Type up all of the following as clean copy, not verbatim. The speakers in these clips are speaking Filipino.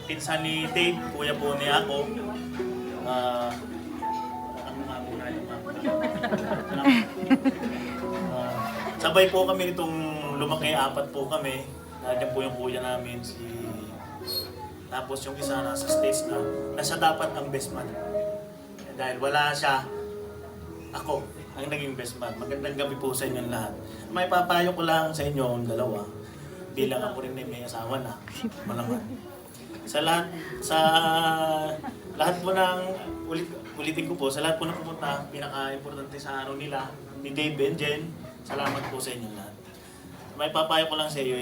Pinsan ni Dave, kuya po ni ako. Sabay po kami nitong lumaki, apat po kami. Nandiyan po yung kuya namin, tapos yung isa nasa States na siya dapat ang best man. Dahil wala siya, ako ang naging best man. Magandang gabi po sa inyong lahat. May papayo ko lang sa inyo ang dalawa. Bilang ako rin may asawa na, malaman. Sa lahat po ng, ulitin ko po, sa lahat po na pumunta, pinaka-importante sa araw nila, ni Dave and Jen, salamat po sa inyo lahat. May papayo ko lang sa iyo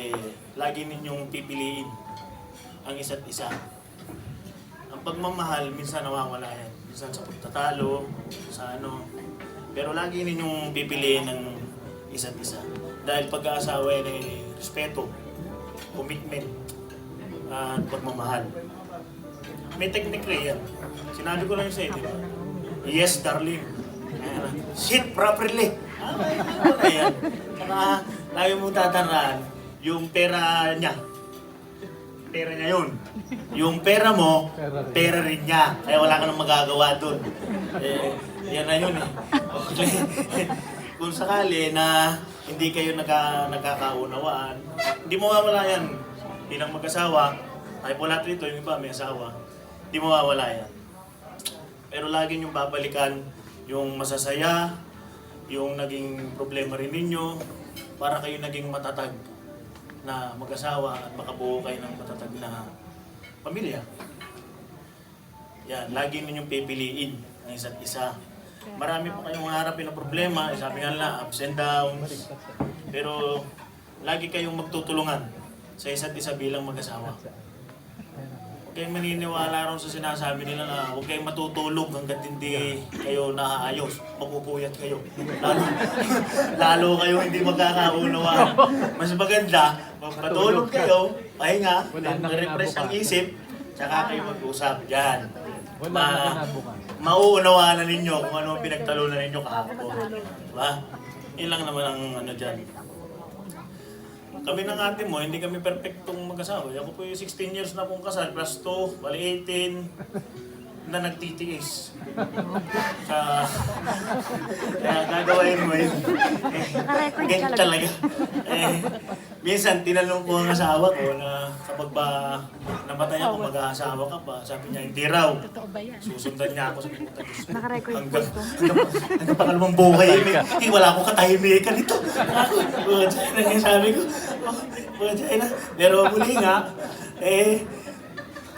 lagi ninyong pipiliin ang isa't isa. Ang pagmamahal, minsan nawawala yan. Minsan sa pagtatalo, sa ano. Pero lagi ninyong pipiliin ang isa't isa. Dahil pag-aasawa yan ay respeto, commitment, at pagmamahal. May technique rin yan. Sinabi ko lang sa iyo, diba? Yes, darling. Shit properly. Ayan. Saka, lagi mong tatandaan, yung pera niya. Pera niya yun. Yung pera mo, pera rin niya. Kaya wala ka nang magagawa dun. Yan na yun eh. Okay. Kung sakali na hindi kayo nagkakaunawaan, hindi mo mawawala yan. Bilang mag-asawa, ay po lahat rito, yung iba may asawa, hindi mo mawawala yan. Pero lagi niyong babalikan yung masasaya, yung naging problema rin ninyo, para kayo naging matatag na mag-asawa at makabuo kayo ng matatag na pamilya. Yan, lagi ninyong pipiliin ang isa't isa. Marami pa kayong harapin na problema, sabi nga lang, ups and downs. Pero lagi kayong magtutulungan sa isa't isa bilang mag-asawa. Huwag kayong maniniwala rin sa sinasabi nila na huwag kayong matutulog hanggat hindi kayo naaayos. Mapupuyat kayo. Lalo kayo hindi magkakaunawaan. Mas maganda, matulog kayo, pahinga, refresh ang isip, tsaka kayo mag-usap. Yan. Mauunawaan na ninyo kung ano ang pinagtalunan ninyo kahapon. Diba? Yun lang naman ang ano dyan. Kami ng ate mo, hindi kami perfectong mag-asawa. Ako po yung 16 years na pong kasal, plus 2, bali 18 na nagtitiis. Kaya gagawain mo yun. Ganyan talaga. Minsan, tinanong ko ang asawa ko na kapag ba namatay ako, mag-aasawa ka pa, sabi niya, hindi raw. Susundan niya ako sa pumunta. Hanggang pangalawang buhay. Wala akong katahimikan ito. Sabi ko, pero muli nga,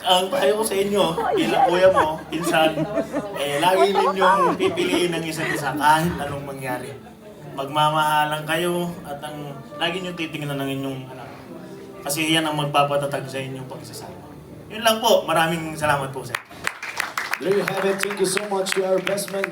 ang payo ko sa inyo, bilang kuya mo, pinsan, lagi ninyong pipiliin ng isa't isa kahit anong mangyari. Magmamahalan kayo at lagi niyo titingnan ng inyong anak. Kasi yan ang magpapatatag sa inyong pagsasama. Yun lang po. Maraming salamat po sa inyo. There you have it. Thank you so much to our best man.